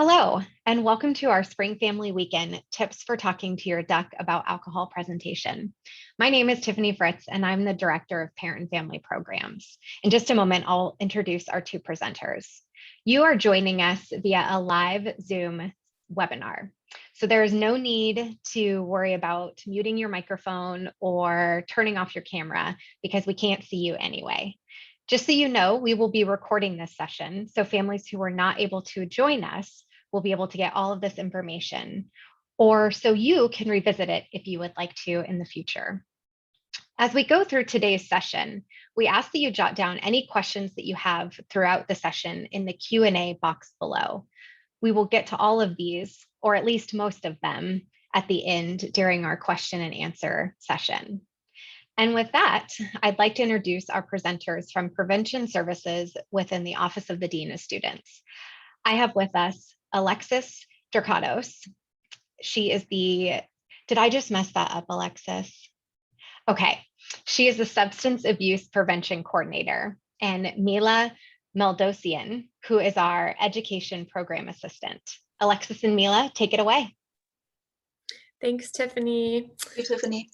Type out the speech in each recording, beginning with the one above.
Hello, and welcome to our Spring Family Weekend Tips for Talking to Your Duck About Alcohol presentation. My name is Tiffany Fritz, and I'm the Director of Parent and Family Programs. In just a moment, I'll introduce our two presenters. You are joining us via a live Zoom webinar. So there is no need to worry about muting your microphone or turning off your camera because we can't see you anyway. Just so you know, we will be recording this session, so families who were not able to join us will be able to get all of this information, or so you can revisit it if you would like to in the future. As we go through today's session, we ask that you jot down any questions that you have throughout the session in the Q&A box below. We will get to all of these, or at least most of them, at the end during our question and answer session. And with that, I'd like to introduce our presenters from Prevention Services within the Office of the Dean of Students. I have with us Alexis Strucatos. She is the, did I just mess that up, Alexis? Okay, she is the Substance Abuse Prevention Coordinator, and Mila Meldocian, who is our Education Program Assistant. Alexis and Mila, take it away. Thanks, Tiffany. Hey, Tiffany.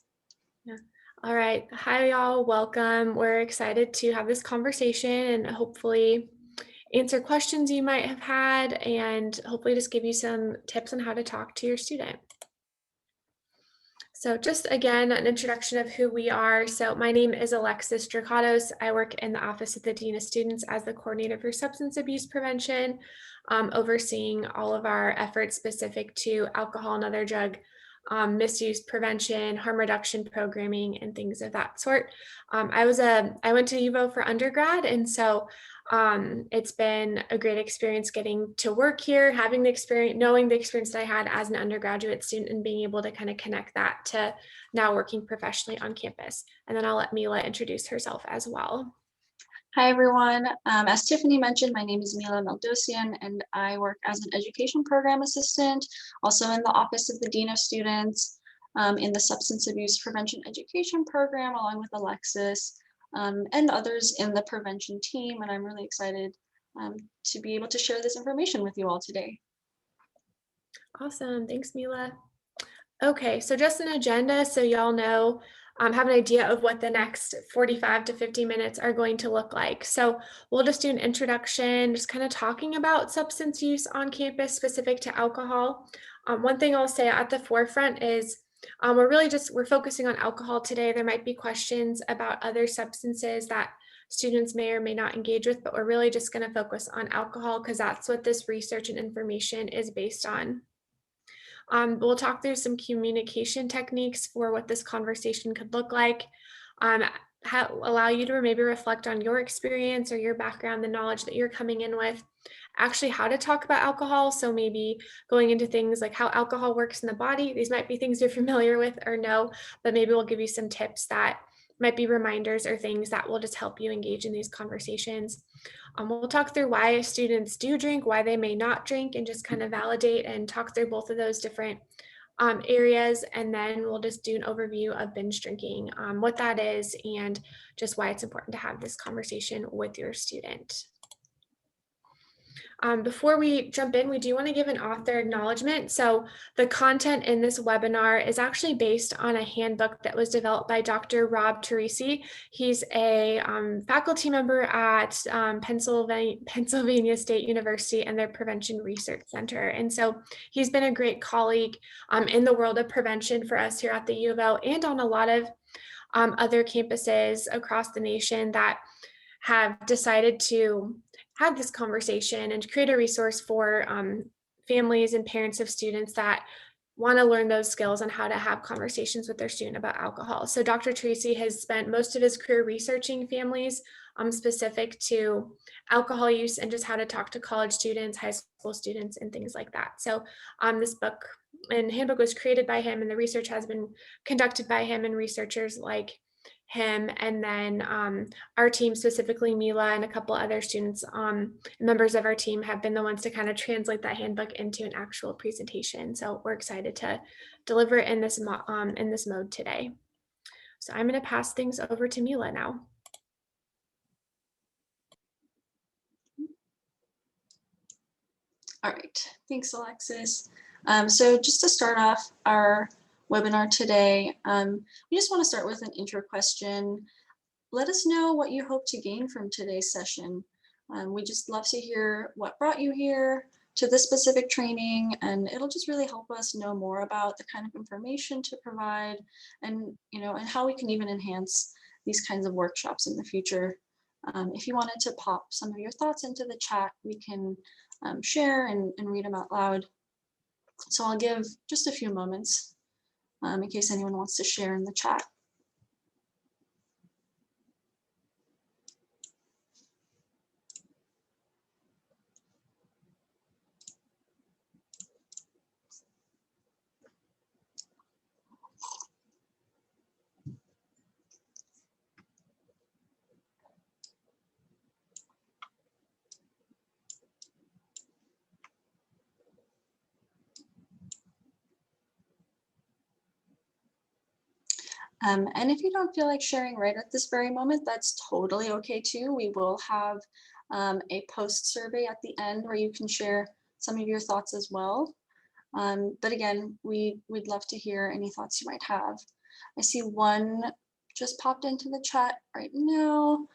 Yeah. All right. Hi, y'all. Welcome. We're excited to have this conversation and hopefully answer questions you might have had and hopefully just give you some tips on how to talk to your student. So just again, an introduction of who we are. So my name is Alexis Strucatos. I work in the Office of the Dean of Students as the Coordinator for Substance Abuse Prevention, overseeing all of our efforts specific to alcohol and other drug misuse prevention, harm reduction programming, and things of that sort. I went to UVO for undergrad, and so it's been a great experience getting to work here, having the experience, knowing the experience that I had as an undergraduate student, and being able to kind of connect that to now working professionally on campus. And then I'll let Mila introduce herself as well. Hi, everyone. As Tiffany mentioned, my name is Mila Meldocian, and I work as an Education Program Assistant, also in the Office of the Dean of Students, in the Substance Abuse Prevention Education Program, along with Alexis and others in the prevention team. And I'm really excited to be able to share this information with you all today. Awesome. Thanks, Mila. Okay, so just an agenda so y'all know, have an idea of what the next 45 to 50 minutes are going to look like. So we'll just do an introduction, just kind of talking about substance use on campus specific to alcohol. One thing I'll say at the forefront is we're focusing on alcohol today. There might be questions about other substances that students may or may not engage with, but we're really just going to focus on alcohol because that's what this research and information is based on. We'll talk through some communication techniques for what this conversation could look like, allow you to maybe reflect on your experience or your background, the knowledge that you're coming in with, actually how to talk about alcohol. So maybe going into things like how alcohol works in the body. These might be things you're familiar with or no, but maybe we'll give you some tips that might be reminders or things that will just help you engage in these conversations. We'll talk through why students do drink, why they may not drink, and just kind of validate and talk through both of those different areas. And then we'll just do an overview of binge drinking, what that is, and just why it's important to have this conversation with your student. Before we jump in, we do want to give an author acknowledgement. So the content in this webinar is actually based on a handbook that was developed by Dr. Rob Teresi. He's a faculty member at Pennsylvania State University and their Prevention Research Center. And so he's been a great colleague in the world of prevention for us here at the U of L and on a lot of other campuses across the nation that have decided to have this conversation and create a resource for families and parents of students that want to learn those skills on how to have conversations with their student about alcohol. So Dr. Tracy has spent most of his career researching families specific to alcohol use and just how to talk to college students, high school students, and things like that. So this book and handbook was created by him, and the research has been conducted by him and researchers like him. And then our team, specifically Mila and a couple other students, members of our team, have been the ones to kind of translate that handbook into an actual presentation. So we're excited to deliver it in this mode today. So I'm going to pass things over to Mila now. All right, thanks, Alexis. So just to start off our webinar today, we just want to start with an intro question. Let us know what you hope to gain from today's session. We just love to hear what brought you here to this specific training, and it'll just really help us know more about the kind of information to provide, and and how we can even enhance these kinds of workshops in the future. If you wanted to pop some of your thoughts into the chat, we can share and read them out loud. So I'll give just a few moments in case anyone wants to share in the chat. And if you don't feel like sharing right at this very moment, that's totally okay too. We will have a post survey at the end where you can share some of your thoughts as well. But again, we'd love to hear any thoughts you might have. I see one just popped into the chat right now.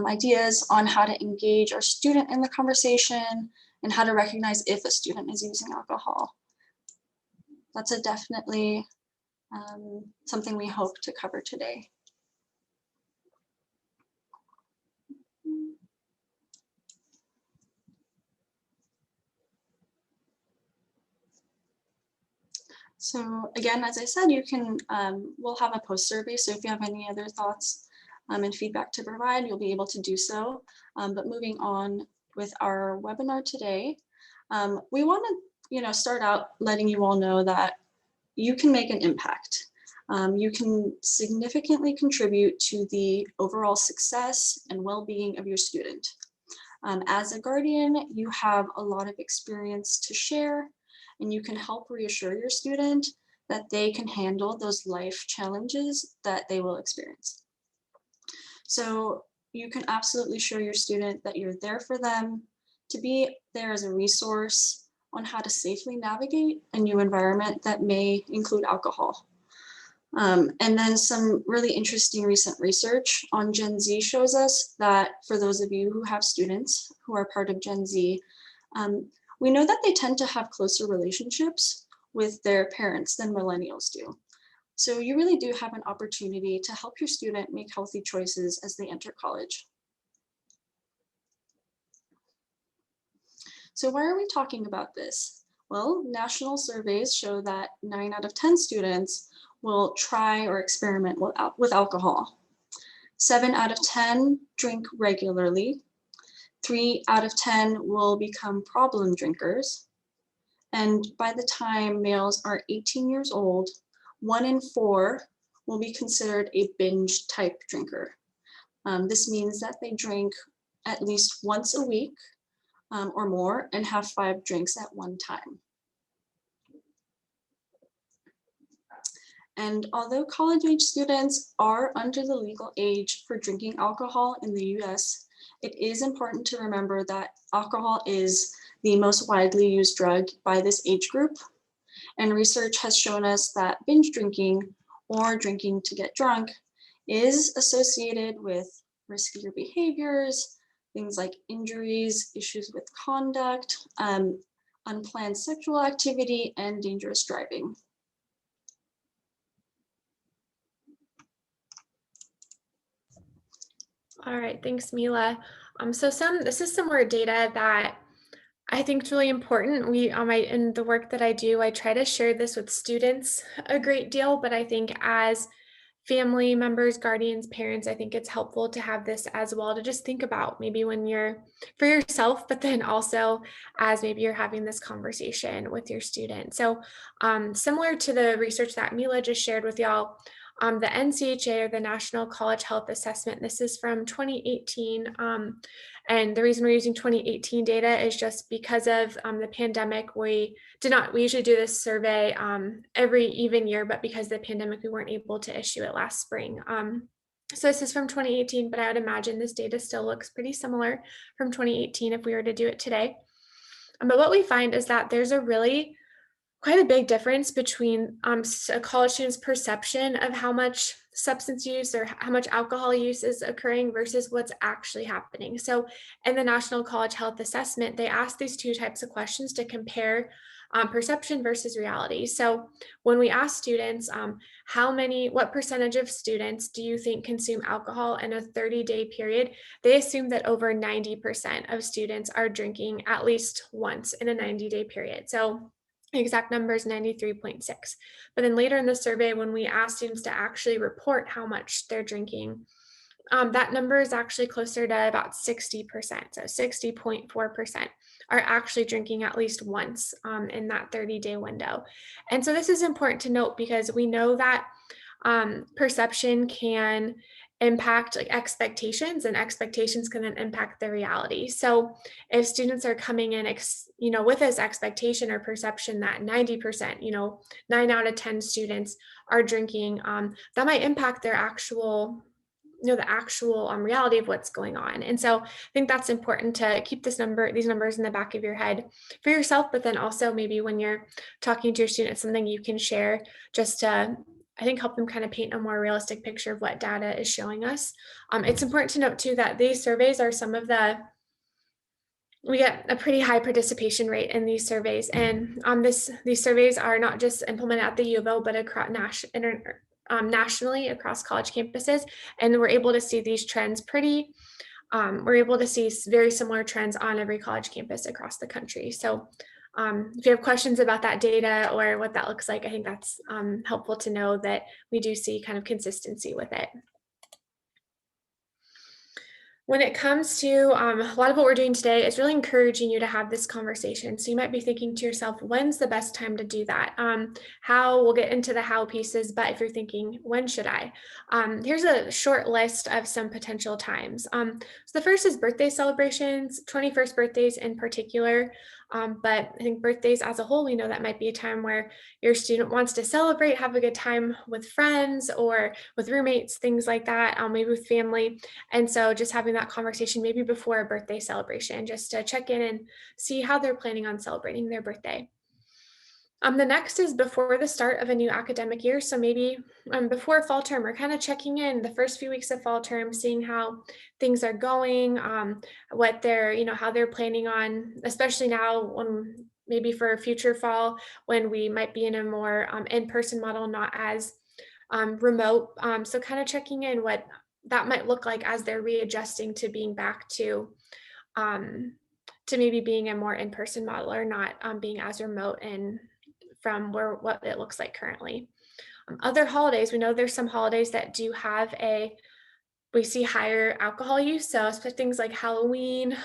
Ideas on how to engage our student in the conversation and how to recognize if a student is using alcohol. That's a definitely something we hope to cover today. So again, as I said, you can, we'll have a post survey. So if you have any other thoughts and feedback to provide, you'll be able to do so. But moving on with our webinar today, we want to, start out letting you all know that you can make an impact. You can significantly contribute to the overall success and well-being of your student. As a guardian, you have a lot of experience to share, and you can help reassure your student that they can handle those life challenges that they will experience. So you can absolutely show your student that you're there for them, to be there as a resource on how to safely navigate a new environment that may include alcohol. And then some really interesting recent research on Gen Z shows us that for those of you who have students who are part of Gen Z, we know that they tend to have closer relationships with their parents than millennials do. So you really do have an opportunity to help your student make healthy choices as they enter college. So why are we talking about this? Well, national surveys show that 9 out of 10 students will try or experiment with alcohol. 7 out of 10 drink regularly. 3 out of 10 will become problem drinkers. And by the time males are 18 years old, 1 in 4 will be considered a binge type drinker. This means that they drink at least once a week or more and have 5 drinks at one time. And although college-age students are under the legal age for drinking alcohol in the US, it is important to remember that alcohol is the most widely used drug by this age group. And research has shown us that binge drinking, or drinking to get drunk, is associated with riskier behaviors, things like injuries, issues with conduct, unplanned sexual activity, and dangerous driving. All right, thanks, Mila. This is some more data that I think is really important. In the work that I do, I try to share this with students a great deal, but I think as family members, guardians, parents, I think it's helpful to have this as well, to just think about maybe when you're for yourself, but then also as maybe you're having this conversation with your student. So similar to the research that Mila just shared with y'all, the NCHA, or the National College Health Assessment, this is from 2018. And the reason we're using 2018 data is just because of the pandemic. We usually do this survey every even year, but because of the pandemic, we weren't able to issue it last spring. So this is from 2018, but I would imagine this data still looks pretty similar from 2018 if we were to do it today. But what we find is that there's quite a big difference between a college student's perception of how much substance use or how much alcohol use is occurring versus what's actually happening. So in the National College Health Assessment, they ask these two types of questions to compare perception versus reality. So when we ask students, what percentage of students do you think consume alcohol in a 30-day period? They assume that over 90% of students are drinking at least once in a 90-day period. So the exact number is 93.6. But then later in the survey, when we ask students to actually report how much they're drinking, that number is actually closer to about 60%. So 60.4% are actually drinking at least once in that 30-day window. And so this is important to note because we know that perception can impact like expectations, and expectations can then impact the reality. So if students are coming in, with this expectation or perception that 90%, 9 out of 10 students are drinking, that might impact their actual reality of what's going on. And so I think that's important to keep these numbers in the back of your head for yourself, but then also maybe when you're talking to your students, something you can share just to, I think, help them kind of paint a more realistic picture of what data is showing us. It's important to note too that these surveys are we get a pretty high participation rate in these surveys, and these surveys are not just implemented at the U of O, but across nationally across college campuses, and we're able to see these trends we're able to see very similar trends on every college campus across the country. So if you have questions about that data or what that looks like, I think that's helpful to know that we do see kind of consistency with it. When it comes to a lot of what we're doing today, it's really encouraging you to have this conversation. So you might be thinking to yourself, when's the best time to do that? We'll get into the how pieces, but if you're thinking, when should I? Here's a short list of some potential times. So the first is birthday celebrations, 21st birthdays in particular. But I think birthdays as a whole, we know that might be a time where your student wants to celebrate, have a good time with friends or with roommates, things like that, maybe with family. And so just having that conversation maybe before a birthday celebration, just to check in and see how they're planning on celebrating their birthday. The next is before the start of a new academic year. So maybe before fall term, we're kind of checking in the first few weeks of fall term, seeing how things are going, what how they're planning on, especially now when maybe for future fall, when we might be in a more in-person model, not as remote. So kind of checking in what that might look like as they're readjusting to being back to maybe being a more in-person model or not being as remote and from what it looks like currently. Other holidays, we know there's some holidays that do have we see higher alcohol use. So things like Halloween,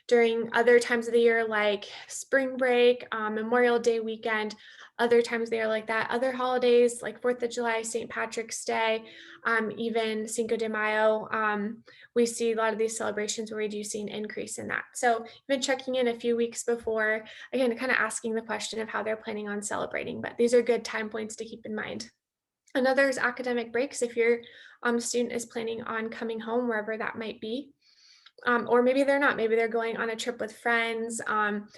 during other times of the year, like spring break, Memorial Day weekend, other times of the year like that. Other holidays like 4th of July, St. Patrick's Day, even Cinco de Mayo, we see a lot of these celebrations where we do see an increase in that. So even checking in a few weeks before, again, kind of asking the question of how they're planning on celebrating, but these are good time points to keep in mind. Another is academic breaks. If your student is planning on coming home, wherever that might be, or maybe they're not, maybe they're going on a trip with friends,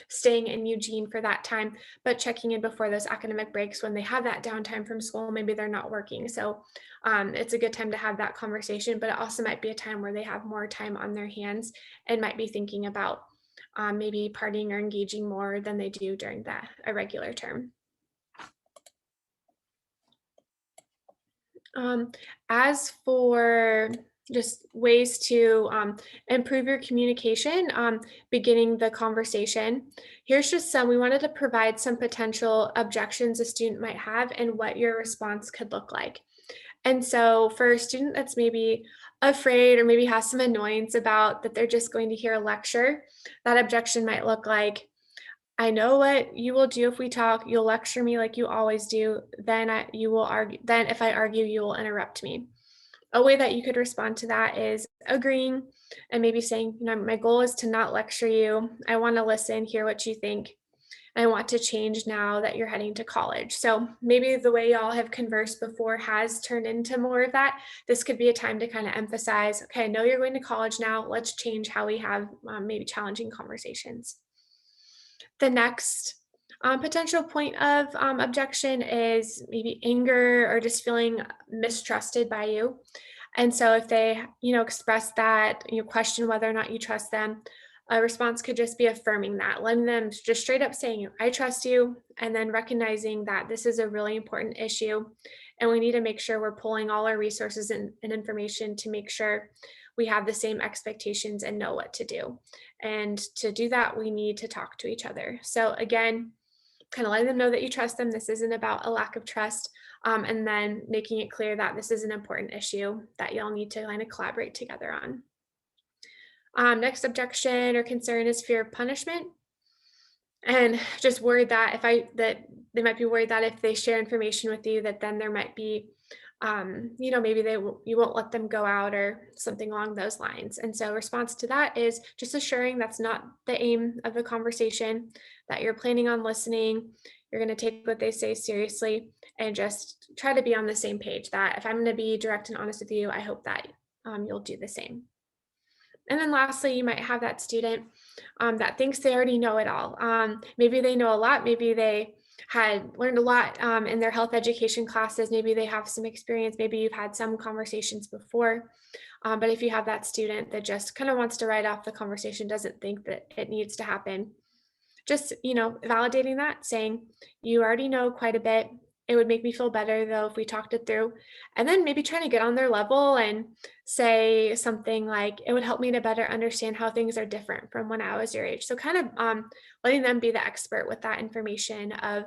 staying in Eugene for that time, but checking in before those academic breaks when they have that downtime from school, maybe they're not working. So it's a good time to have that conversation, but it also might be a time where they have more time on their hands and might be thinking about maybe partying or engaging more than they do during a regular term. As for just ways to improve your communication, beginning the conversation, here's just we wanted to provide some potential objections a student might have and what your response could look like. And so for a student that's maybe afraid or maybe has some annoyance about that they're just going to hear a lecture, that objection might look like, I know what you will do if we talk. You'll lecture me like you always do. Then you will argue. Then if I argue, you will interrupt me. A way that you could respond to that is agreeing and maybe saying, my goal is to not lecture you. I want to listen, hear what you think. I want to change now that you're heading to college. So maybe the way y'all have conversed before has turned into more of that. This could be a time to kind of emphasize, okay, I know you're going to college now. Let's change how we have maybe challenging conversations. The next potential point of objection is maybe anger or just feeling mistrusted by you. And so if they, express that, question whether or not you trust them, a response could just be affirming that, letting them just straight up saying, I trust you, and then recognizing that this is a really important issue. And we need to make sure we're pulling all our resources and information to make sure we have the same expectations and know what to do. And to do that, we need to talk to each other. So again, kind of letting them know that you trust them. This isn't about a lack of trust. And then making it clear that this is an important issue that y'all need to kind of collaborate together on. Next objection or concern is fear of punishment. And just worried that that they might be worried that if they share information with you, that then there might be, maybe you won't let them go out or something along those lines. And so response to that is just assuring that's not the aim of the conversation, that you're planning on listening, you're going to take what they say seriously, and just try to be on the same page, that if I'm going to be direct and honest with you, I hope that you'll do the same. And then lastly, you might have that student that thinks they already know it all. Maybe they know a lot. Maybe they had learned a lot in their health education classes. Maybe they have some experience. Maybe you've had some conversations before. But if you have that student that just kind of wants to write off the conversation, doesn't think that it needs to happen, just, validating that, saying, you already know quite a bit. It would make me feel better though if we talked it through. And then maybe trying to get on their level and say something like, it would help me to better understand how things are different from when I was your age. So kind of letting them be the expert with that information of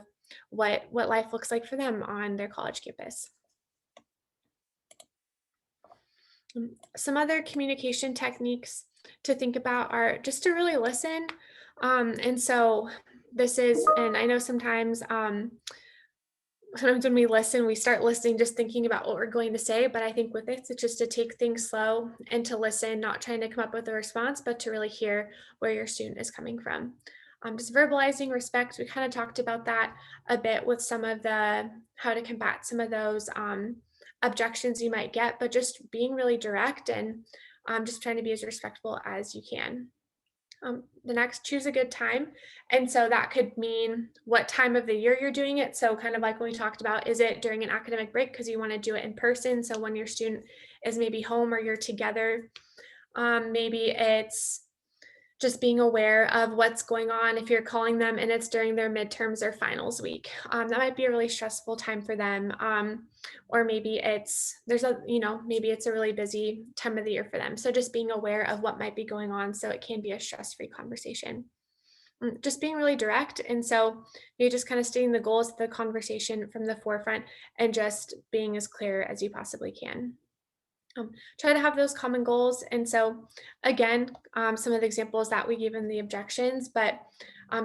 what life looks like for them on their college campus. Some other communication techniques to think about are just to really listen. And so this is, and I know sometimes when we listen, we start listening just thinking about what we're going to say. But I think with this, it's just to take things slow and to listen, not trying to come up with a response, but to really hear where your student is coming from. Just verbalizing respect. We kind of talked about that a bit with some of the how to combat some of those objections you might get, but just being really direct and just trying to be as respectful as you can. The next, choose a good time. And so that could mean what time of the year you're doing it. So kind of like when we talked about, is it during an academic break because you want to do it in person? So when your student is maybe home or you're together, maybe it's just being aware of what's going on if you're calling them and it's during their midterms or finals week. That might be a really stressful time for them. Or maybe maybe it's a really busy time of the year for them. So just being aware of what might be going on so it can be a stress-free conversation. Just being really direct. And so you're just kind of stating the goals of the conversation from the forefront and just being as clear as you possibly can. Try to have those common goals. And so again, some of the examples that we gave in the objections, but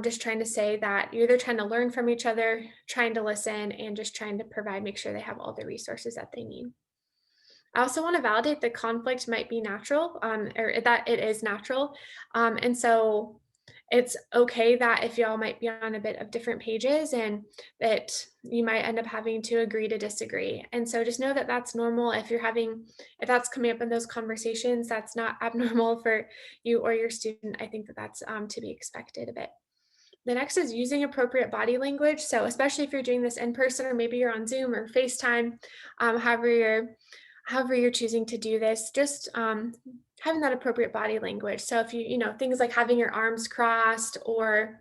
just trying to say that you're either trying to learn from each other, trying to listen, and just trying to make sure they have all the resources that they need. I also want to validate that conflict might be natural, or that it is natural. And so it's okay that if y'all might be on a bit of different pages and that you might end up having to agree to disagree. And so just know that that's normal. If that's coming up in those conversations, that's not abnormal for you or your student. I think that that's to be expected a bit. The next is using appropriate body language. So especially if you're doing this in person, or maybe you're on Zoom or FaceTime, however you're choosing to do this, just having that appropriate body language. So if things like having your arms crossed, or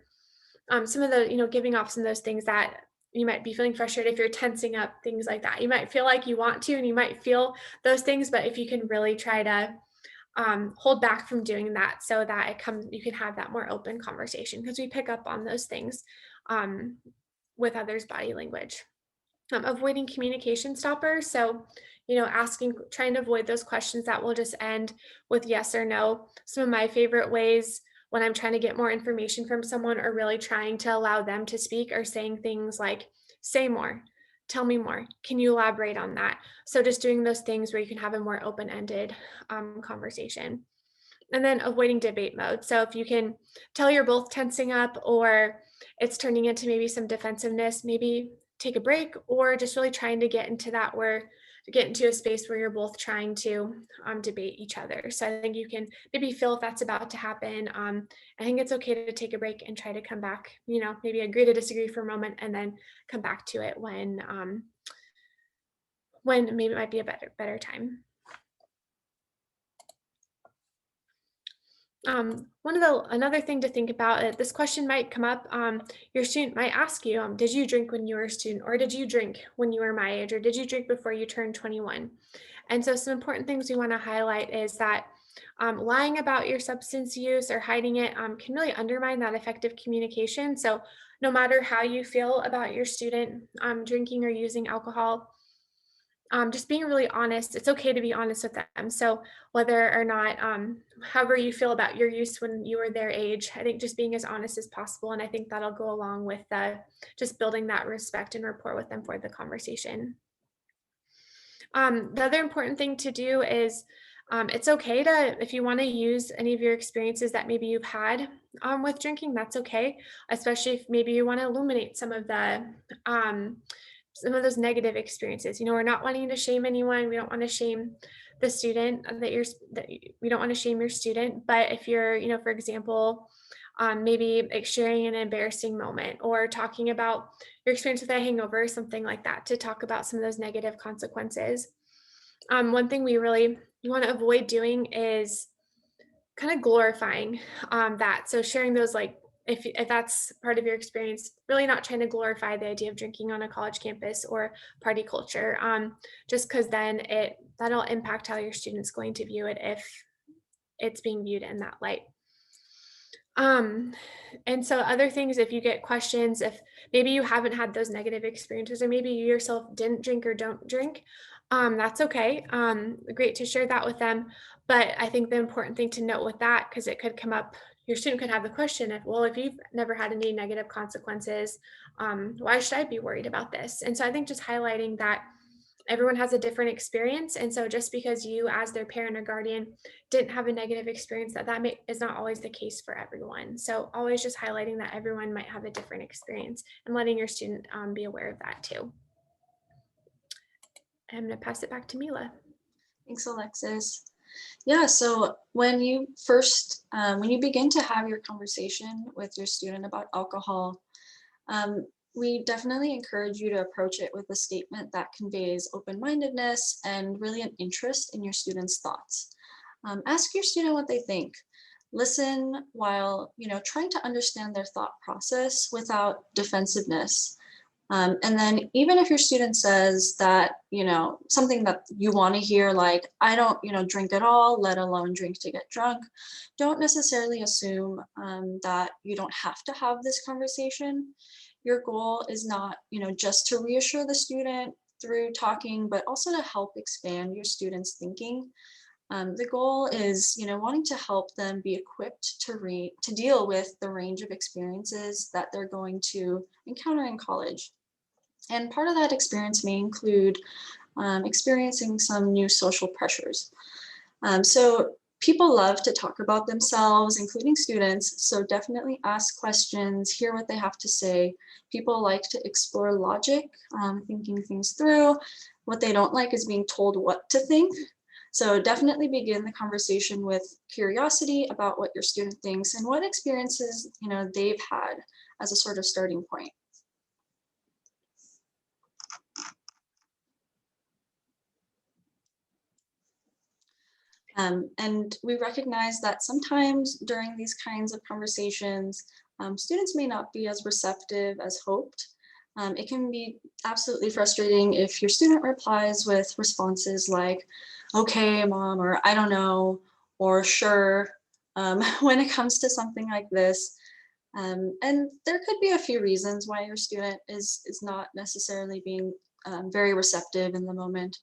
some of the, giving off some of those things that you might be feeling frustrated if you're tensing up, things like that. You might feel like you want to, and you might feel those things, but if you can really try to hold back from doing that so that you can have that more open conversation, because we pick up on those things with others' body language. Avoiding communication stoppers. So, trying to avoid those questions that will just end with yes or no. Some of my favorite ways when I'm trying to get more information from someone, or really trying to allow them to speak, are saying things like, say more, tell me more, can you elaborate on that? So just doing those things where you can have a more open-ended conversation. And then avoiding debate mode. So if you can tell you're both tensing up, or it's turning into maybe some defensiveness, maybe take a break, or just really trying to get into that where get into a space where you're both trying to debate each other. So I think you can maybe feel if that's about to happen. I think it's okay to take a break and try to come back, maybe agree to disagree for a moment and then come back to it when maybe it might be a better time. Another thing to think about, this question might come up, your student might ask you, did you drink when you were a student, or did you drink when you were my age, or did you drink before you turned 21? And so some important things we want to highlight is that lying about your substance use or hiding it can really undermine that effective communication. So no matter how you feel about your student drinking or using alcohol, just being really honest, it's okay to be honest with them. So whether or not, however you feel about your use when you were their age, I think just being as honest as possible. And I think that'll go along with just building that respect and rapport with them for the conversation. The other important thing to do is it's okay to, if you want to use any of your experiences that maybe you've had with drinking, that's okay, especially if maybe you want to illuminate some of those negative experiences. We're not wanting to shame anyone. We don't want to shame the student we don't want to shame your student. But if you're, for example, maybe like sharing an embarrassing moment or talking about your experience with a hangover or something like that, to talk about some of those negative consequences. One thing we really want to avoid doing is kind of glorifying that. So sharing those, like, if that's part of your experience, really not trying to glorify the idea of drinking on a college campus or party culture, just because then that'll impact how your student's going to view it if it's being viewed in that light. And so other things, if you get questions, if maybe you haven't had those negative experiences, or maybe you yourself didn't drink or don't drink, that's okay. Great to share that with them. But I think the important thing to note with that, because it could come up, your student could have the question if you've never had any negative consequences, why should I be worried about this? And so I think just highlighting that everyone has a different experience. And so just because you as their parent or guardian didn't have a negative experience, is not always the case for everyone. So always just highlighting that everyone might have a different experience and letting your student be aware of that too. I'm going to pass it back to Mila. Thanks, Alexis. Yeah, so when you begin to have your conversation with your student about alcohol, we definitely encourage you to approach it with a statement that conveys open-mindedness and really an interest in your student's thoughts. Ask your student what they think. Listen while trying to understand their thought process without defensiveness. And then even if your student says that, something that you want to hear, like, I don't, drink at all, let alone drink to get drunk, don't necessarily assume that you don't have to have this conversation. Your goal is not, just to reassure the student through talking, but also to help expand your student's thinking. The goal is, wanting to help them be equipped to deal with the range of experiences that they're going to encounter in college. And part of that experience may include experiencing some new social pressures. So people love to talk about themselves, including students, so definitely ask questions, hear what they have to say. People like to explore logic, thinking things through. What they don't like is being told what to think. So definitely begin the conversation with curiosity about what your student thinks and what experiences they've had as a sort of starting point. And we recognize that sometimes during these kinds of conversations, students may not be as receptive as hoped. It can be absolutely frustrating if your student replies with responses like, okay, mom, or I don't know, or sure, when it comes to something like this. And there could be a few reasons why your student is not necessarily being very receptive in the moment.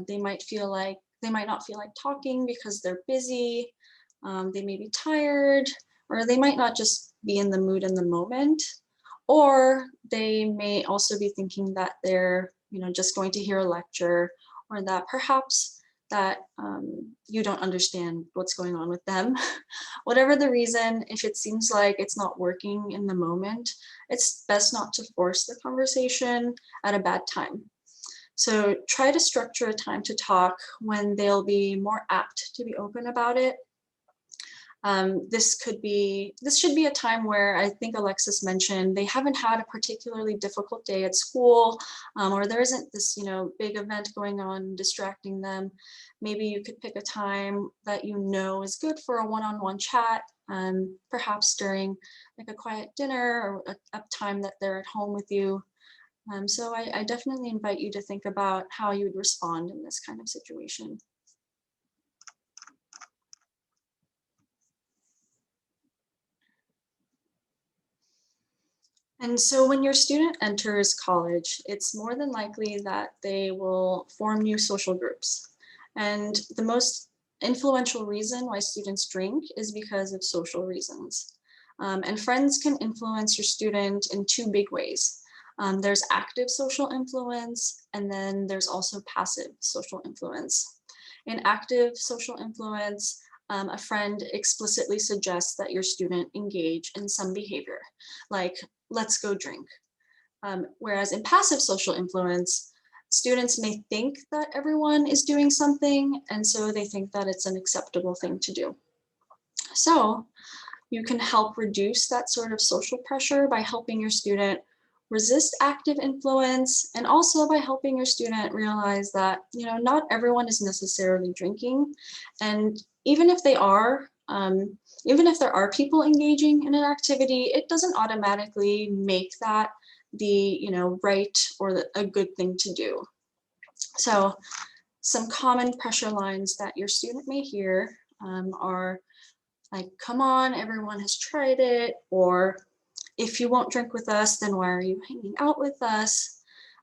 They might not feel like talking because they're busy, they may be tired, or they might not just be in the mood in the moment, or they may also be thinking that they're just going to hear a lecture, or that perhaps that you don't understand what's going on with them. Whatever the reason, if it seems like it's not working in the moment, it's best not to force the conversation at a bad time. So try to structure a time to talk when they'll be more apt to be open about it. This should be a time where I think Alexis mentioned they haven't had a particularly difficult day at school, or there isn't this, big event going on distracting them. Maybe you could pick a time that is good for a one-on-one chat, perhaps during like a quiet dinner or a time that they're at home with you. So I definitely invite you to think about how you would respond in this kind of situation. And so when your student enters college, it's more than likely that they will form new social groups. And the most influential reason why students drink is because of social reasons. And friends can influence your student in two big ways. There's active social influence, and then there's also passive social influence. In active social influence, a friend explicitly suggests that your student engage in some behavior, like let's go drink. Whereas in passive social influence, students may think that everyone is doing something, and so they think that it's an acceptable thing to do. So you can help reduce that sort of social pressure by helping your student resist active influence, and also by helping your student realize that, not everyone is necessarily drinking. And even if there are people engaging in an activity, it doesn't automatically make that the, right or a good thing to do. So some common pressure lines that your student may hear are like, come on, everyone has tried it, or if you won't drink with us, then why are you hanging out with us?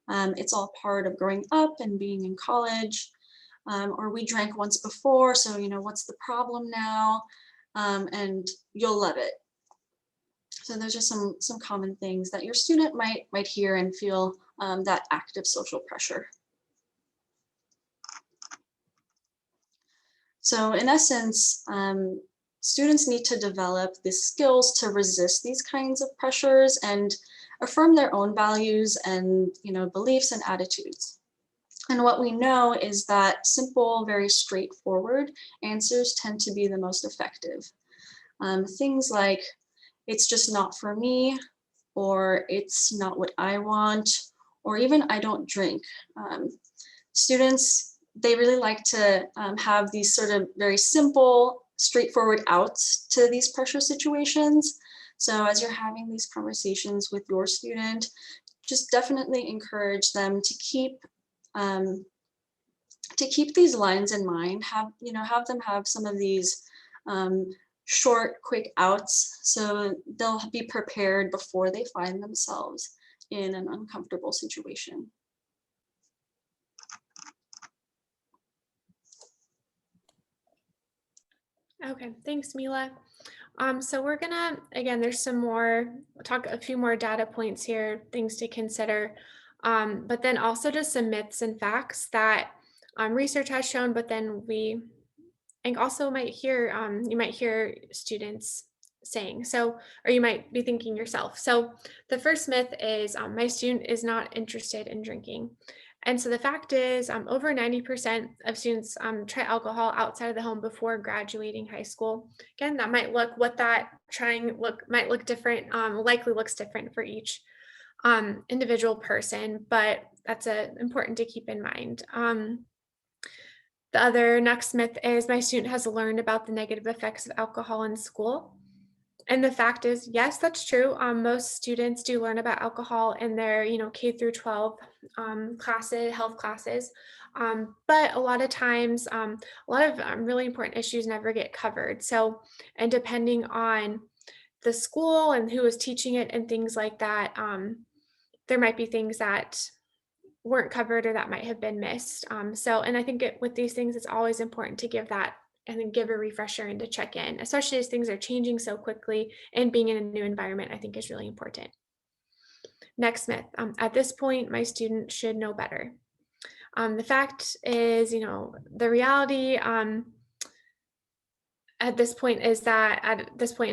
It's all part of growing up and being in college. Or we drank once before, so what's the problem now? And you'll love it. So there's just some common things that your student might hear and feel that active social pressure. So in essence, students need to develop the skills to resist these kinds of pressures and affirm their own values and beliefs and attitudes. And what we know is that simple, very straightforward answers tend to be the most effective. Things like, it's just not for me, or it's not what I want, or even I don't drink. Students, they really like to have these sort of very simple, straightforward outs to these pressure situations. So as you're having these conversations with your student, just definitely encourage them to keep these lines in mind. Have them have some of these short, quick outs, so they'll be prepared before they find themselves in an uncomfortable situation. Okay, thanks, Mila. So we're gonna, again, there's some more, talk a few more data points here, things to consider, but then also just some myths and facts that research has shown, but then and also you might hear students saying, so, or you might be thinking yourself. So the first myth is my student is not interested in drinking. And so the fact is over 90% of students try alcohol outside of the home before graduating high school. Again, that might might look different, likely looks different for each individual person, but that's important to keep in mind. The other next myth is my student has learned about the negative effects of alcohol in school. And the fact is, yes, that's true. Most students do learn about alcohol in their, K through 12 classes, health classes. But a lot of times, a lot of really important issues never get covered. So, and depending on the school and who is teaching it and things like that, there might be things that weren't covered or that might have been missed. And I think with these things, it's always important to give that and then give a refresher and to check in, especially as things are changing so quickly and being in a new environment, I think is really important. Next myth, at this point, my student should know better. The fact is, the reality, at this point in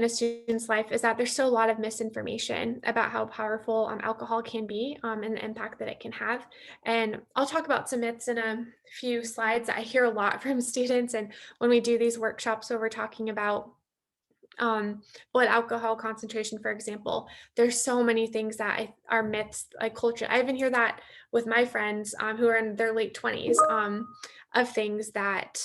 a student's life is that there's still a lot of misinformation about how powerful alcohol can be, and the impact that it can have. And I'll talk about some myths in a few slides that I hear a lot from students. And when we do these workshops where we're talking about blood alcohol concentration, for example, there's so many things that are myths, like culture. I even hear that with my friends who are in their late 20s, of things that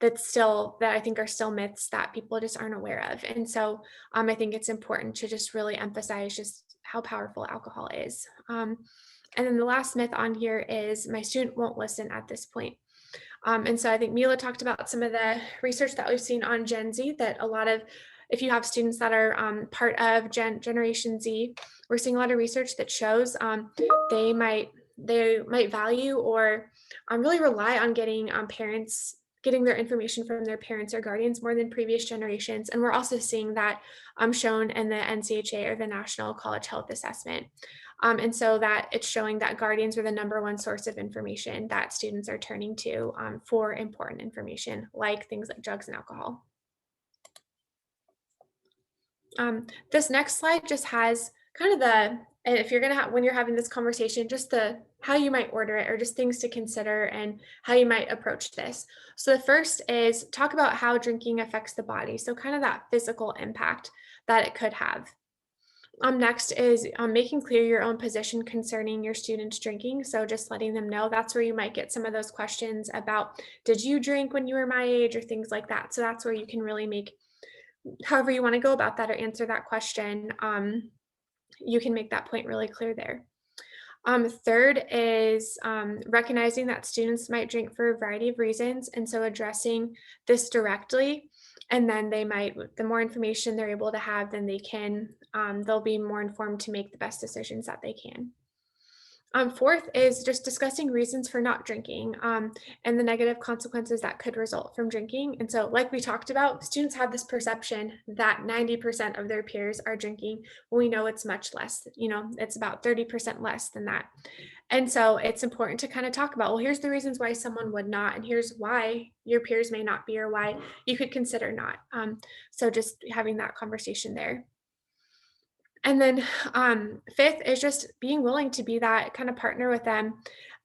that I think are still myths that people just aren't aware of. And so I think it's important to just really emphasize just how powerful alcohol is. And then the last myth on here is my student won't listen at this point. And so I think Mila talked about some of the research that we've seen on Gen Z, that if you have students that are part of Generation Z, we're seeing a lot of research that shows they might value or really rely on getting their information from their parents or guardians more than previous generations. And we're also seeing that shown in the NCHA, or the National College Health Assessment. And so that it's showing that guardians are the #1 source of information that students are turning to for important information, like things like drugs and alcohol. This next slide just has kind of and if you're when you're having this conversation, just how you might order it, or just things to consider and how you might approach this. So the first is talk about how drinking affects the body. So kind of that physical impact that it could have. Next is making clear your own position concerning your students drinking. So just letting them know. That's where you might get some of those questions about, did you drink when you were my age, or things like that. So that's where you can really make, however you want to go about that or answer that question, you can make that point really clear there. Third is recognizing that students might drink for a variety of reasons. And so addressing this directly, and then the more information they're able to have, then they'll be more informed to make the best decisions that they can. Fourth is just discussing reasons for not drinking, and the negative consequences that could result from drinking. And so, like we talked about, students have this perception that 90% of their peers are drinking. We know it's much less, it's about 30% less than that. And so it's important to kind of talk about, well, here's the reasons why someone would not, and here's why your peers may not be, or why you could consider not. So just having that conversation there. And then fifth is just being willing to be that kind of partner with them,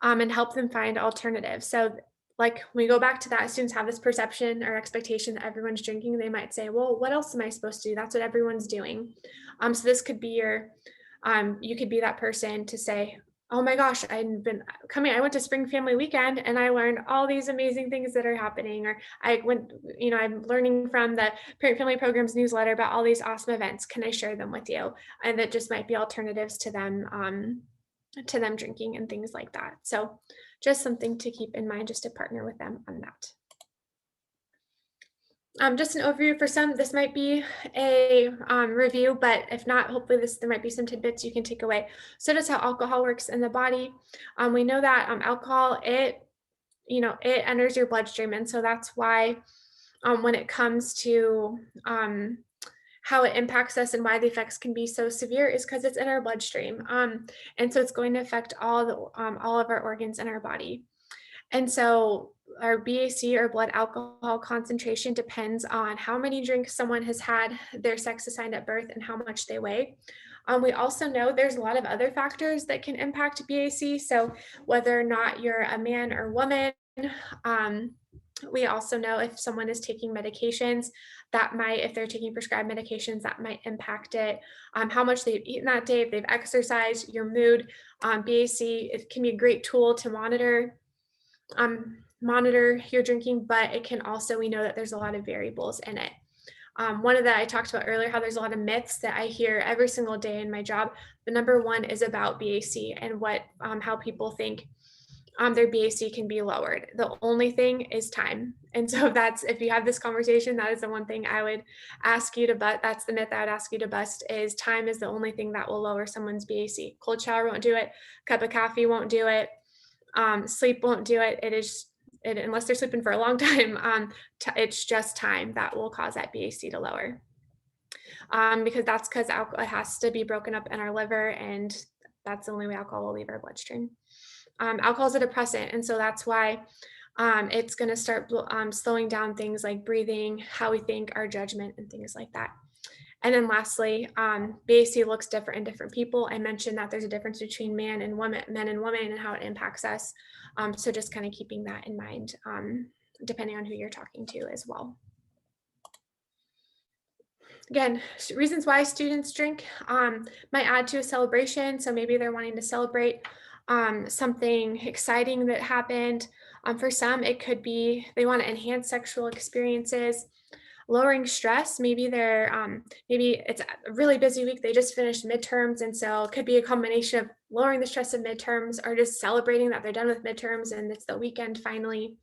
and help them find alternatives. So like when we go back to that, students have this perception or expectation that everyone's drinking. They might say, well, what else am I supposed to do? That's what everyone's doing. So this could be you could be that person to say, oh my gosh, I went to Spring Family Weekend and I learned all these amazing things that are happening. Or I'm learning from the Parent Family Programs newsletter about all these awesome events. Can I share them with you? And that just might be alternatives to them drinking and things like that. So just something to keep in mind, just to partner with them on that. Just an overview for some. This might be a review, but if not, hopefully there might be some tidbits you can take away. So just how alcohol works in the body. We know that alcohol, it enters your bloodstream. And so that's why when it comes to how it impacts us and why the effects can be so severe, is because it's in our bloodstream. And so it's going to affect all of our organs in our body. And so our BAC, or blood alcohol concentration, depends on how many drinks someone has had, their sex assigned at birth, and how much they weigh. We also know there's a lot of other factors that can impact BAC. So whether or not you're a man or woman, we also know if someone is taking medications, if they're taking prescribed medications, that might impact it. How much they've eaten that day, if they've exercised, your mood. BAC, it can be a great tool to monitor your drinking, but it can also, we know that there's a lot of variables in it. I talked about earlier, how there's a lot of myths that I hear every single day in my job. The #1 is about BAC and how people think their BAC can be lowered. The only thing is time. And so if you have this conversation, that is the one thing I would ask you to bust. That's the myth I would ask you to bust, is time is the only thing that will lower someone's BAC. Cold shower won't do it. Cup of coffee won't do it. Sleep won't do it. Unless they're sleeping for a long time, it's just time that will cause that BAC to lower. Because alcohol has to be broken up in our liver, and that's the only way alcohol will leave our bloodstream. Alcohol is a depressant, and so that's why it's going to start slowing down things like breathing, how we think, our judgment, and things like that. And then lastly, BAC looks different in different people. I mentioned that there's a difference between men and women, and how it impacts us. So just kind of keeping that in mind, depending on who you're talking to as well. Again, reasons why students drink might add to a celebration. So maybe they're wanting to celebrate something exciting that happened. For some, it could be they want to enhance sexual experiences. Lowering stress, maybe maybe it's a really busy week, they just finished midterms, and so it could be a combination of lowering the stress of midterms or just celebrating that they're done with midterms and it's the weekend finally.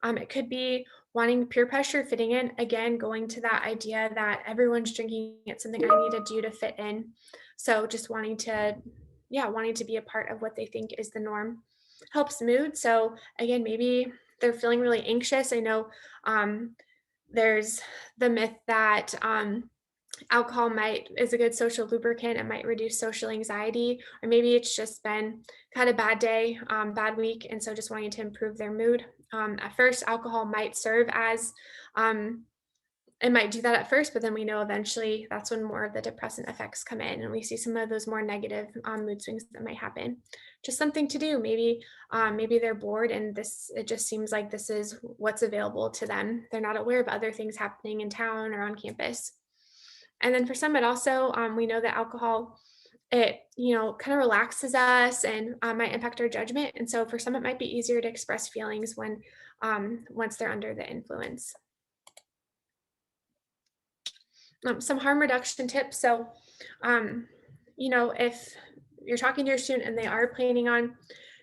It could be wanting peer pressure, fitting in, again, going to that idea that everyone's drinking, it's something I need to do to fit in. So just wanting to be a part of what they think is the norm. Helps mood. So again, maybe they're feeling really anxious. I know there's the myth that alcohol is a good social lubricant. It might reduce social anxiety, or maybe it's just been kind of a bad day, bad week, and so just wanting to improve their mood. At first, alcohol might serve as, it might do that at first, but then we know eventually that's when more of the depressant effects come in, and we see some of those more negative mood swings that might happen. Just something to do. Maybe they're bored and it just seems like this is what's available to them. They're not aware of other things happening in town or on campus. And then for some, it also, we know that alcohol, it, kind of relaxes us and might impact our judgment. And so for some, it might be easier to express feelings when, once they're under the influence. Some harm reduction tips. So, if you're talking to your student and they are planning on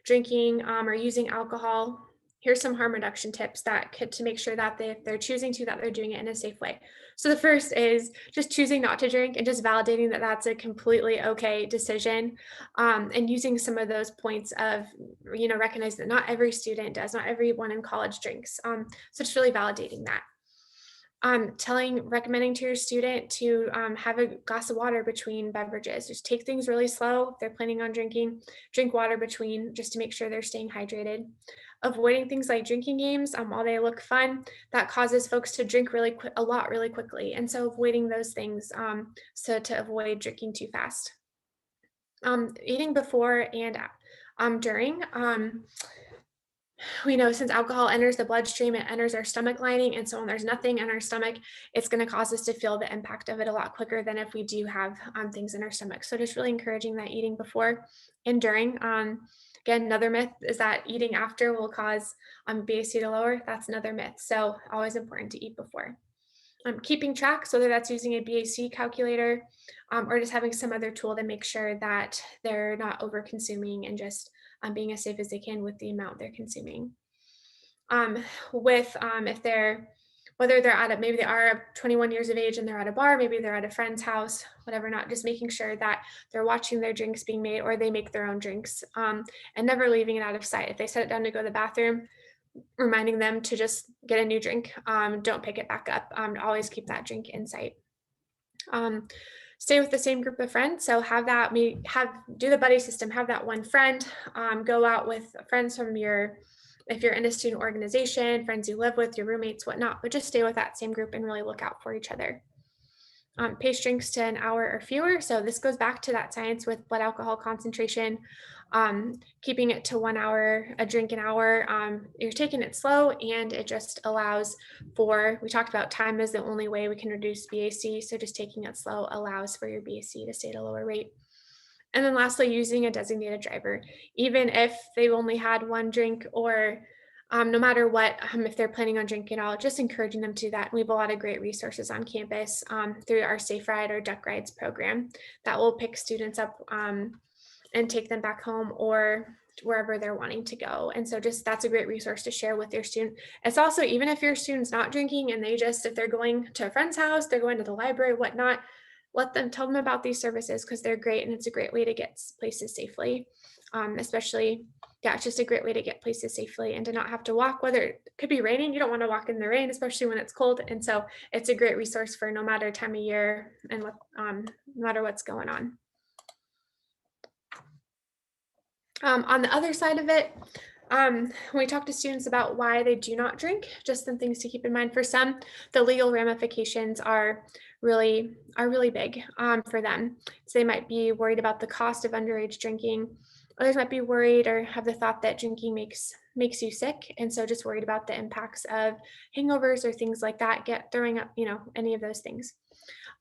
drinking or using alcohol, here's some harm reduction tips to make sure that if they're choosing to, that they're doing it in a safe way. So the first is just choosing not to drink and just validating that that's a completely okay decision, and using some of those points of, recognize that not every student does, not everyone in college drinks. So just really validating that. Recommending to your student to have a glass of water between beverages. Just take things really slow. If they're planning on drinking, drink water between, just to make sure they're staying hydrated. Avoiding things like drinking games, while they look fun, that causes folks to drink a lot really quickly. And so avoiding those things, so to avoid drinking too fast. Eating before and during. We know since alcohol enters the bloodstream, it enters our stomach lining. And so when there's nothing in our stomach, it's going to cause us to feel the impact of it a lot quicker than if we do have things in our stomach. So just really encouraging that eating before and during. Again, another myth is that eating after will cause BAC to lower. That's another myth. So always important to eat before. Keeping track, so whether that's using a BAC calculator or just having some other tool to make sure that they're not over consuming and just being as safe as they can with the amount they're consuming. If whether they're maybe they are 21 years of age and they're at a bar, maybe they're at a friend's house, whatever, not just making sure that they're watching their drinks being made, or they make their own drinks, and never leaving it out of sight. If they set it down to go to the bathroom, reminding them to just get a new drink, don't pick it back up, always keep that drink in sight. Stay with the same group of friends. So do the buddy system, have that one friend, go out with friends from if you're in a student organization, friends you live with, your roommates, whatnot, but just stay with that same group and really look out for each other. Pace drinks to an hour or fewer. So this goes back to that science with blood alcohol concentration, keeping it to 1 hour, a drink an hour. You're taking it slow, and it just allows we talked about time is the only way we can reduce BAC. So just taking it slow allows for your BAC to stay at a lower rate. And then lastly, using a designated driver, even if they've only had one drink, or no matter what, if they're planning on drinking at all, just encouraging them to do that. We have a lot of great resources on campus through our Safe Ride or Duck Rides program that will pick students up and take them back home or wherever they're wanting to go. And so that's a great resource to share with your student. It's also, even if your student's not drinking and if they're going to a friend's house, they're going to the library, whatnot, tell them about these services, because they're great and it's a great way to get places safely. Especially, it's just a great way to get places safely and to not have to walk, whether it could be raining. You don't want to walk in the rain, especially when it's cold. And so it's a great resource for no matter time of year and no matter what's going on. On the other side of it, When we talk to students about why they do not drink, just some things to keep in mind. For some, the legal ramifications are really big for them. So they might be worried about the cost of underage drinking. Others might be worried or have the thought that drinking makes you sick, and so just worried about the impacts of hangovers or things like that, throwing up, any of those things.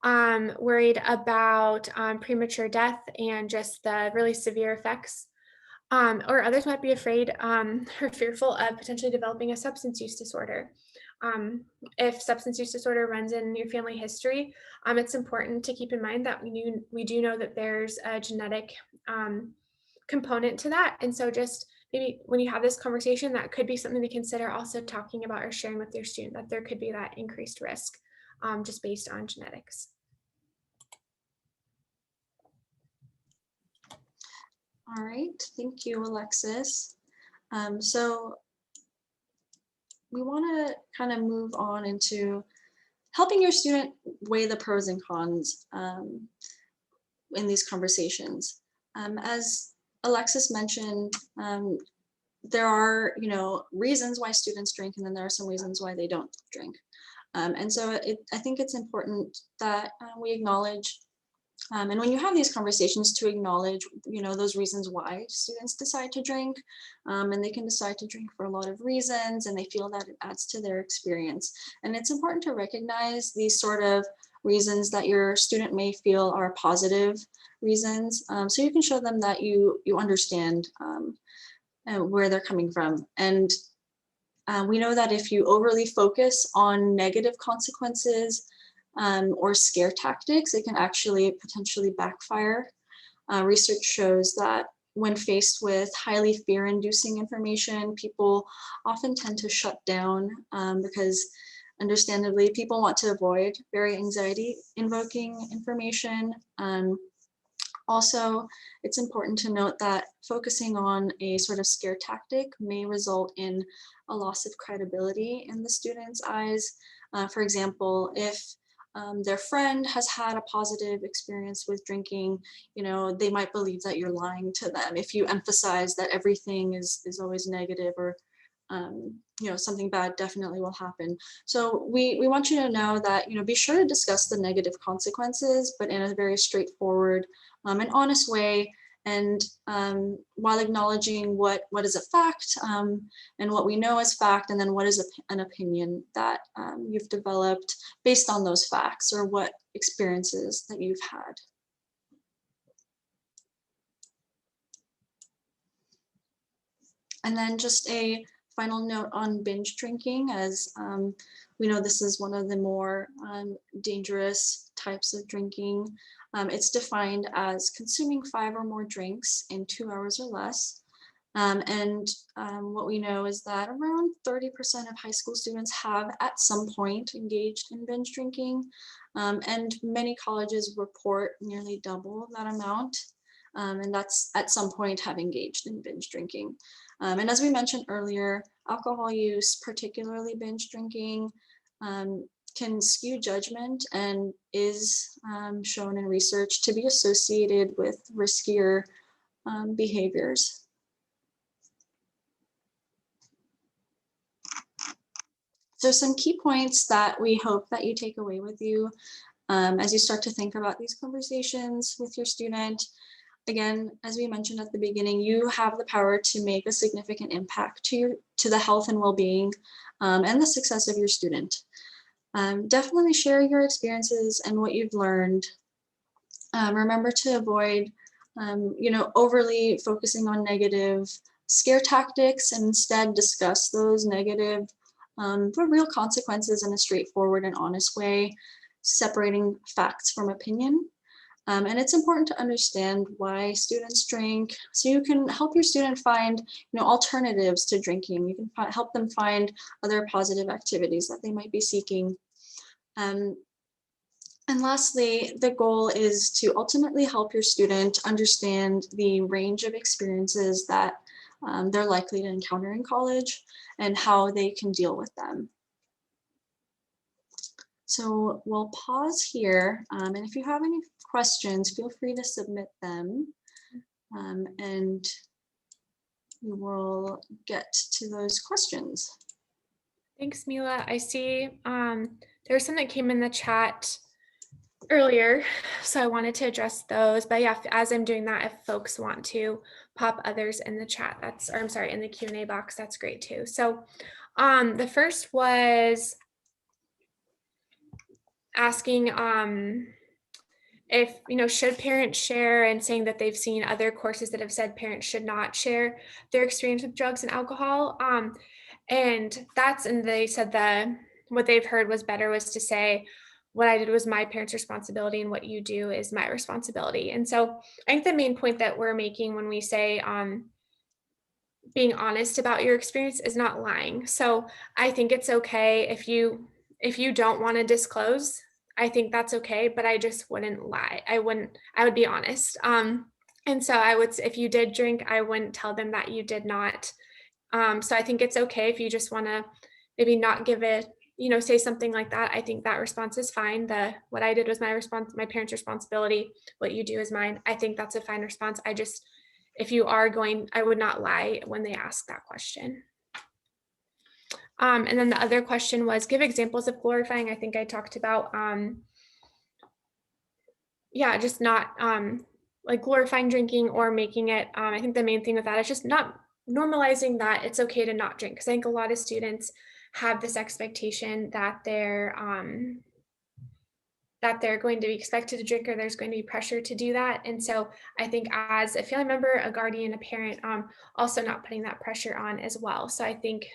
Worried about premature death and just the really severe effects. Or others might be afraid or fearful of potentially developing a substance use disorder. If substance use disorder runs in your family history, it's important to keep in mind that we do know that there's a genetic component to that. And so just maybe when you have this conversation, that could be something to consider also talking about or sharing with your student, that there could be that increased risk just based on genetics. All right, thank you, Alexis. So we want to kind of move on into helping your student weigh the pros and cons in these conversations. As Alexis mentioned, there are, reasons why students drink, and then there are some reasons why they don't drink. And so I think it's important that we acknowledge, and when you have these conversations, to acknowledge, those reasons why students decide to drink, and they can decide to drink for a lot of reasons, and they feel that it adds to their experience. And it's important to recognize these sort of reasons that your student may feel are positive reasons, so you can show them that you understand where they're coming from. And we know that if you overly focus on negative consequences or scare tactics, it can actually potentially backfire. Research shows that when faced with highly fear-inducing information, people often tend to shut down because, understandably, people want to avoid very anxiety-invoking information. Also, it's important to note that focusing on a sort of scare tactic may result in a loss of credibility in the student's eyes. For example, if their friend has had a positive experience with drinking, they might believe that you're lying to them if you emphasize that everything is always negative, or something bad definitely will happen. So we want you to know that, be sure to discuss the negative consequences, but in a very straightforward and honest way, and while acknowledging what is a fact and what we know as fact, and then what is an opinion that you've developed based on those facts or what experiences that you've had. And then just a final note on binge drinking, as we know this is one of the more dangerous types of drinking. It's defined as consuming 5 or more drinks in 2 hours or less. What we know is that around 30% of high school students have at some point engaged in binge drinking, and many colleges report nearly double that amount, and that's at some point have engaged in binge drinking. And as we mentioned earlier, alcohol use, particularly binge drinking, can skew judgment and is shown in research to be associated with riskier behaviors. So some key points that we hope that you take away with you as you start to think about these conversations with your student. Again, as we mentioned at the beginning, you have the power to make a significant impact to the health and well-being and the success of your student. Definitely share your experiences and what you've learned. Remember to avoid, overly focusing on negative scare tactics, and instead discuss those negative but real consequences in a straightforward and honest way, separating facts from opinion. And it's important to understand why students drink, so you can help your student find, alternatives to drinking. You can help them find other positive activities that they might be seeking. And lastly, the goal is to ultimately help your student understand the range of experiences that they're likely to encounter in college and how they can deal with them. So we'll pause here, and if you have any questions, feel free to submit them. And we will get to those questions. Thanks, Mila. I see there's some that came in the chat earlier, so I wanted to address those. But yeah, as I'm doing that, if folks want to pop others in the chat, in the Q&A box, that's great too. So the first was asking if, should parents share, and saying that they've seen other courses that have said parents should not share their experience with drugs and alcohol. And they said what they've heard was to say, what I did was my parents' responsibility and what you do is my responsibility. And so I think the main point that we're making when we say being honest about your experience is not lying. So I think it's okay if you don't want to disclose. I think that's okay, but I just wouldn't lie. I would be honest. And so if you did drink, I wouldn't tell them that you did not. So I think it's okay if you just want to maybe not give it, say something like that. I think that response is fine. What I did was my parents' responsibility. What you do is mine. I think that's a fine response. If you are going, I would not lie when they ask that question. And then the other question was give examples of glorifying. I think I talked about, just not like glorifying drinking or making it. I think the main thing with that is just not normalizing that it's okay to not drink. Because I think a lot of students have this expectation that they're going to be expected to drink, or there's going to be pressure to do that. And so I think as a family member, a guardian, a parent, also not putting that pressure on as well. So I think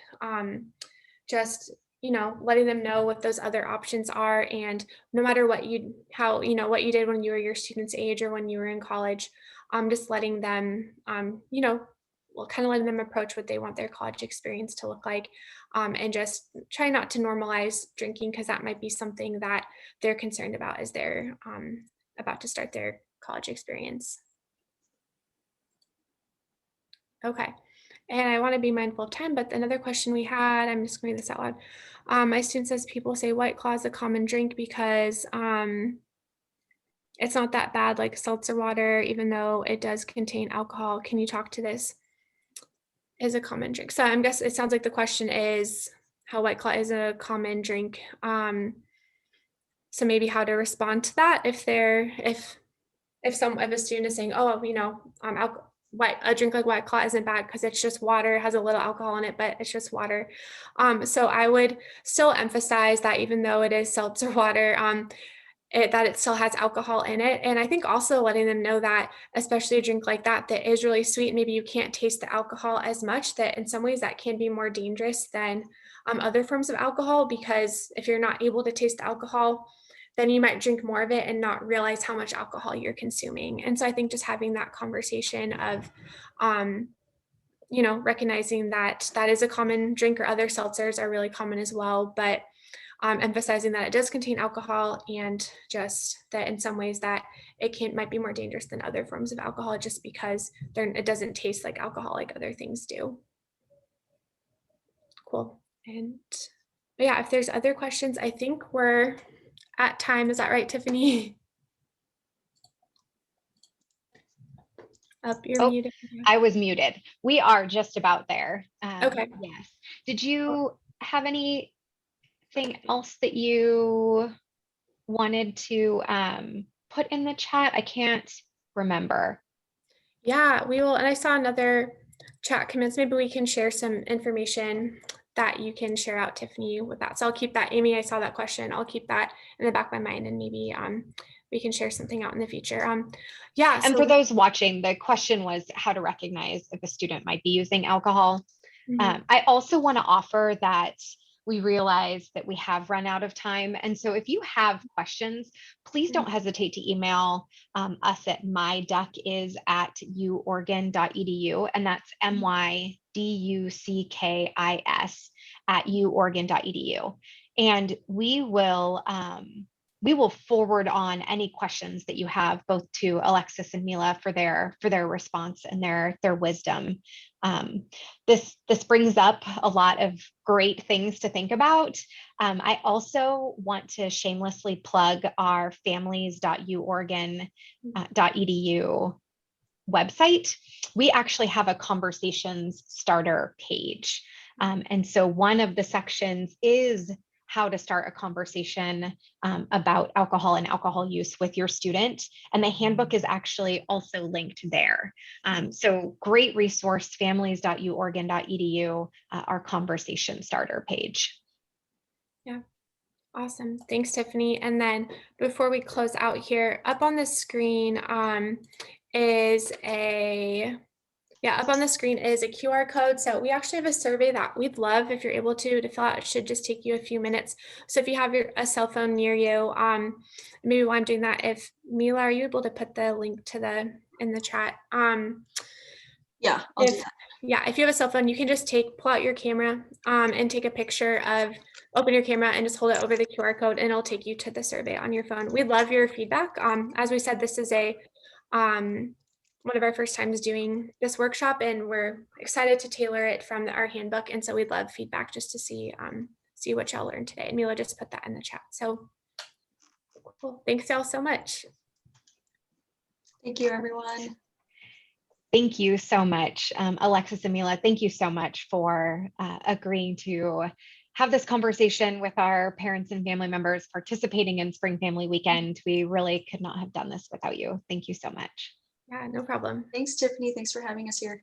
just, letting them know what those other options are. And no matter what you did when you were your student's age or when you were in college, just letting them, kind of letting them approach what they want their college experience to look like. And just try not to normalize drinking, because that might be something that they're concerned about as they're about to start their college experience. Okay. And I want to be mindful of time, but another question we had, I'm just going to read this out loud. My student says people say White Claw is a common drink because it's not that bad like seltzer water, even though it does contain alcohol. Can you talk to this? Is a common drink. So I'm guessing it sounds like the question is how White Claw is a common drink. So maybe how to respond to that if a student is saying, oh, a drink like White Claw isn't bad because it's just water, it has a little alcohol in it, but it's just water. So I would still emphasize that even though it is seltzer water, that it still has alcohol in it. And I think also letting them know that, especially a drink like that is really sweet, maybe you can't taste the alcohol as much, that in some ways that can be more dangerous than other forms of alcohol, because if you're not able to taste the alcohol, then you might drink more of it and not realize how much alcohol you're consuming. And so I think just having that conversation of, recognizing that is a common drink, or other seltzers are really common as well, but emphasizing that it does contain alcohol, and just that in some ways that it might be more dangerous than other forms of alcohol, just because it doesn't taste like alcohol like other things do. Cool. And yeah, if there's other questions, I think we're at time. Is that right, Tiffany? You're muted. I was muted. We are just about there. Okay. Yes. Did you have anything else that you wanted to put in the chat? I can't remember. Yeah, we will. And I saw another chat comments. Maybe we can share some information that you can share out, Tiffany, with that. So I'll keep that. Amy, I saw that question. I'll keep that in the back of my mind, and maybe we can share something out in the future. Yeah. And for those watching, the question was how to recognize if a student might be using alcohol. Mm-hmm. I also want to offer that we realize that we have run out of time. And so if you have questions, please don't hesitate to email us at myduckis@uoregon.edu. And that's myduckis@uoregon.edu. And we will forward on any questions that you have, both to Alexis and Mila for their response and their wisdom. This brings up a lot of great things to think about. I also want to shamelessly plug our families.uoregon.edu website, we actually have a conversations starter page. And so one of the sections is how to start a conversation about alcohol and alcohol use with your student. And the handbook is actually also linked there. So great resource, families.uoregon.edu, our conversation starter page. Yeah. Awesome. Thanks, Tiffany. And then before we close out here, up on the screen is a QR code. So we actually have a survey that we'd love if you're able to fill out. It should just take you a few minutes. So if you have a cell phone near you, maybe while I'm doing that, if Mila, are you able to put the link to in the chat? Yeah, I'll do that. Yeah, if you have a cell phone, you can just pull out your camera and take a picture open your camera and just hold it over the QR code, and it'll take you to the survey on your phone. We'd love your feedback. As we said, this is one of our first times doing this workshop, and we're excited to tailor it from our handbook. And so we'd love feedback just to see what y'all learned today. And Mila just put that in the chat. So cool. Thanks y'all so much. Thank you, everyone. Thank you so much, Alexis and Mila. Thank you so much for agreeing to have this conversation with our parents and family members participating in Spring Family Weekend. We really could not have done this without you. Thank you so much. Yeah, no problem. Thanks, Tiffany. Thanks for having us here.